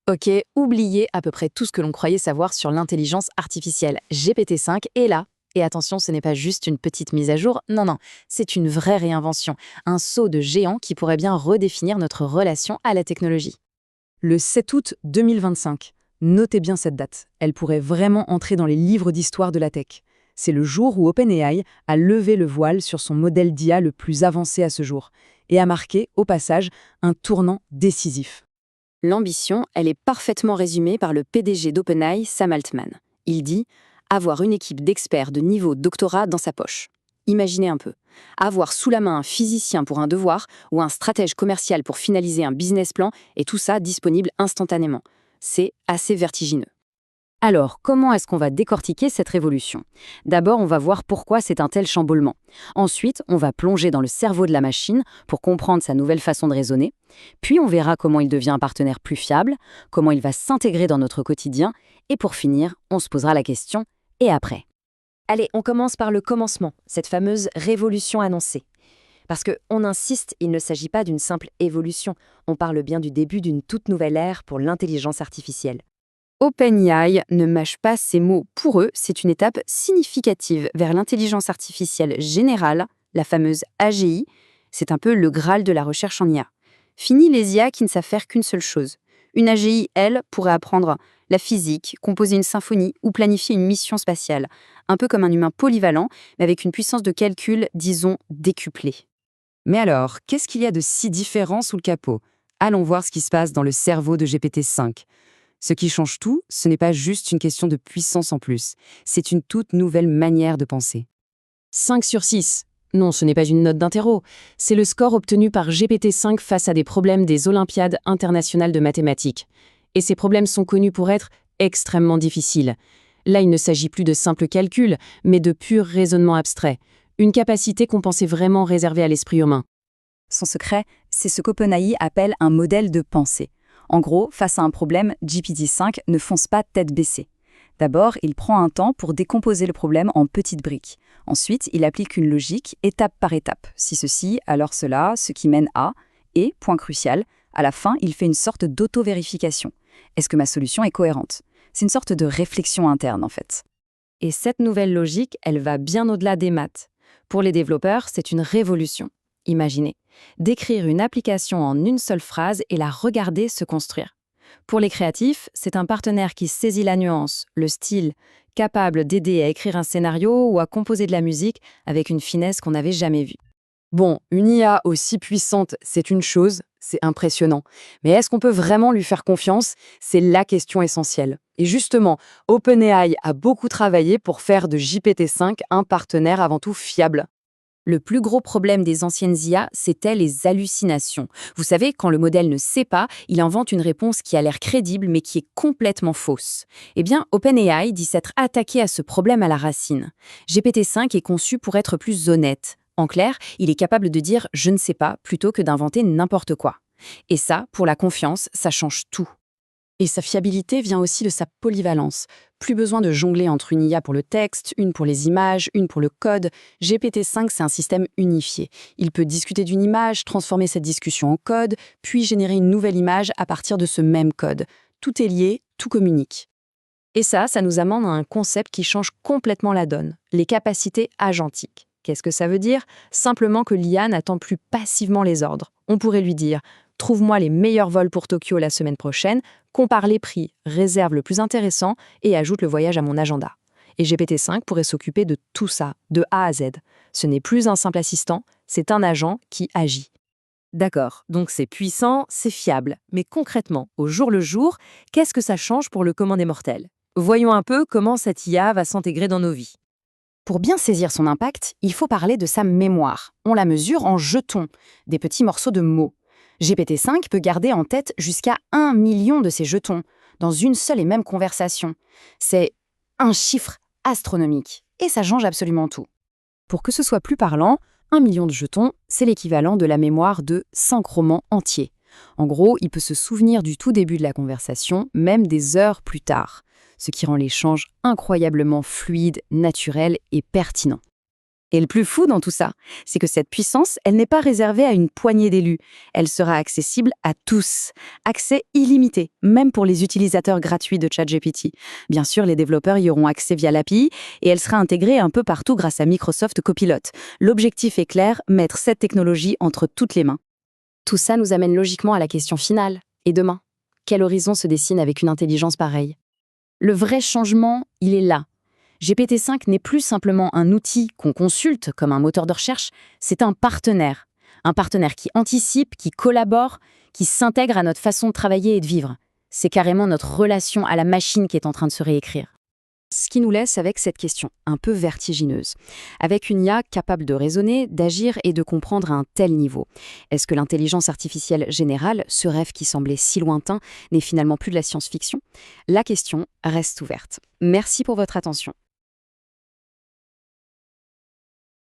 Ok, oubliez à peu près tout ce que l'on croyait savoir sur l'intelligence artificielle. GPT-5 est là. Et attention, ce n'est pas juste une petite mise à jour, non, non, c'est une vraie réinvention, un saut de géant qui pourrait bien redéfinir notre relation à la technologie. Le 7 août 2025. Notez bien cette date. Elle pourrait vraiment entrer dans les livres d'histoire de la tech. C'est le jour où OpenAI a levé le voile sur son modèle d'IA le plus avancé à ce jour et a marqué, au passage, un tournant décisif. L'ambition, elle est parfaitement résumée par le PDG d'OpenAI, Sam Altman. Il dit « avoir une équipe d'experts de niveau doctorat dans sa poche ». Imaginez un peu, avoir sous la main un physicien pour un devoir ou un stratège commercial pour finaliser un business plan et tout ça disponible instantanément. C'est assez vertigineux. Alors, comment est-ce qu'on va décortiquer cette révolution? D'abord, on va voir pourquoi c'est un tel chamboulement. Ensuite, on va plonger dans le cerveau de la machine pour comprendre sa nouvelle façon de raisonner. Puis, on verra comment il devient un partenaire plus fiable, comment il va s'intégrer dans notre quotidien. Et pour finir, on se posera la question « et après ?» Allez, on commence par le commencement, cette fameuse révolution annoncée. Parce qu'on insiste, il ne s'agit pas d'une simple évolution, on parle bien du début d'une toute nouvelle ère pour l'intelligence artificielle. OpenAI ne mâche pas ses mots. Pour eux, c'est une étape significative vers l'intelligence artificielle générale, la fameuse AGI. C'est un peu le Graal de la recherche en IA. Fini les IA qui ne savent faire qu'une seule chose. Une AGI, elle, pourrait apprendre la physique, composer une symphonie ou planifier une mission spatiale. Un peu comme un humain polyvalent, mais avec une puissance de calcul, disons, décuplée. Mais alors, qu'est-ce qu'il y a de si différent sous le capot? Allons voir ce qui se passe dans le cerveau de GPT-5. Ce qui change tout, ce n'est pas juste une question de puissance en plus, c'est une toute nouvelle manière de penser. 5 sur 6. Non, ce n'est pas une note d'interro. C'est le score obtenu par GPT-5 face à des problèmes des Olympiades internationales de mathématiques. Et ces problèmes sont connus pour être extrêmement difficiles. Là, il ne s'agit plus de simples calculs, mais de pur raisonnement abstrait. Une capacité qu'on pensait vraiment réservée à l'esprit humain. Son secret, c'est ce qu'OpenAI appelle un modèle de pensée. En gros, face à un problème, GPT-5 ne fonce pas tête baissée. D'abord, il prend un temps pour décomposer le problème en petites briques. Ensuite, il applique une logique étape par étape. Si ceci, alors cela, ce qui mène à, et, point crucial, à la fin, il fait une sorte d'auto-vérification. Est-ce que ma solution est cohérente? C'est une sorte de réflexion interne, en fait. Et cette nouvelle logique, elle va bien au-delà des maths. Pour les développeurs, c'est une révolution. Imaginez, d'écrire une application en une seule phrase et la regarder se construire. Pour les créatifs, c'est un partenaire qui saisit la nuance, le style, capable d'aider à écrire un scénario ou à composer de la musique avec une finesse qu'on n'avait jamais vue. Bon, une IA aussi puissante, c'est une chose, c'est impressionnant. Mais est-ce qu'on peut vraiment lui faire confiance? C'est la question essentielle. Et justement, OpenAI a beaucoup travaillé pour faire de GPT-5 un partenaire avant tout fiable. Le plus gros problème des anciennes IA, c'était les hallucinations. Vous savez, quand le modèle ne sait pas, il invente une réponse qui a l'air crédible mais qui est complètement fausse. Eh bien, OpenAI dit s'être attaqué à ce problème à la racine. GPT-5 est conçu pour être plus honnête. En clair, il est capable de dire « je ne sais pas » plutôt que d'inventer n'importe quoi. Et ça, pour la confiance, ça change tout. Et sa fiabilité vient aussi de sa polyvalence. Plus besoin de jongler entre une IA pour le texte, une pour les images, une pour le code. GPT-5, c'est un système unifié. Il peut discuter d'une image, transformer cette discussion en code, puis générer une nouvelle image à partir de ce même code. Tout est lié, tout communique. Et ça nous amène à un concept qui change complètement la donne, les capacités agentiques. Qu'est-ce que ça veut dire? Simplement que l'IA n'attend plus passivement les ordres. On pourrait lui dire « trouve-moi les meilleurs vols pour Tokyo la semaine prochaine », compare les prix, réserve le plus intéressant et ajoute le voyage à mon agenda. Et GPT-5 pourrait s'occuper de tout ça, de A à Z. Ce n'est plus un simple assistant, c'est un agent qui agit. D'accord, donc c'est puissant, c'est fiable. Mais concrètement, au jour le jour, qu'est-ce que ça change pour le commun des mortels? Voyons un peu comment cette IA va s'intégrer dans nos vies. Pour bien saisir son impact, il faut parler de sa mémoire. On la mesure en jetons, des petits morceaux de mots. GPT-5 peut garder en tête jusqu'à 1 million de ces jetons, dans une seule et même conversation. C'est un chiffre astronomique, et ça change absolument tout. Pour que ce soit plus parlant, 1 million de jetons, c'est l'équivalent de la mémoire de 5 romans entiers. En gros, il peut se souvenir du tout début de la conversation, même des heures plus tard, ce qui rend l'échange incroyablement fluide, naturel et pertinent. Et le plus fou dans tout ça, c'est que cette puissance, elle n'est pas réservée à une poignée d'élus. Elle sera accessible à tous. Accès illimité, même pour les utilisateurs gratuits de ChatGPT. Bien sûr, les développeurs y auront accès via l'API et elle sera intégrée un peu partout grâce à Microsoft Copilot. L'objectif est clair, mettre cette technologie entre toutes les mains. Tout ça nous amène logiquement à la question finale. Et demain, quel horizon se dessine avec une intelligence pareille? Le vrai changement, il est là. GPT-5 n'est plus simplement un outil qu'on consulte comme un moteur de recherche, c'est un partenaire. Un partenaire qui anticipe, qui collabore, qui s'intègre à notre façon de travailler et de vivre. C'est carrément notre relation à la machine qui est en train de se réécrire. Ce qui nous laisse avec cette question un peu vertigineuse. Avec une IA capable de raisonner, d'agir et de comprendre à un tel niveau, est-ce que l'intelligence artificielle générale, ce rêve qui semblait si lointain, n'est finalement plus de la science-fiction? La question reste ouverte. Merci pour votre attention.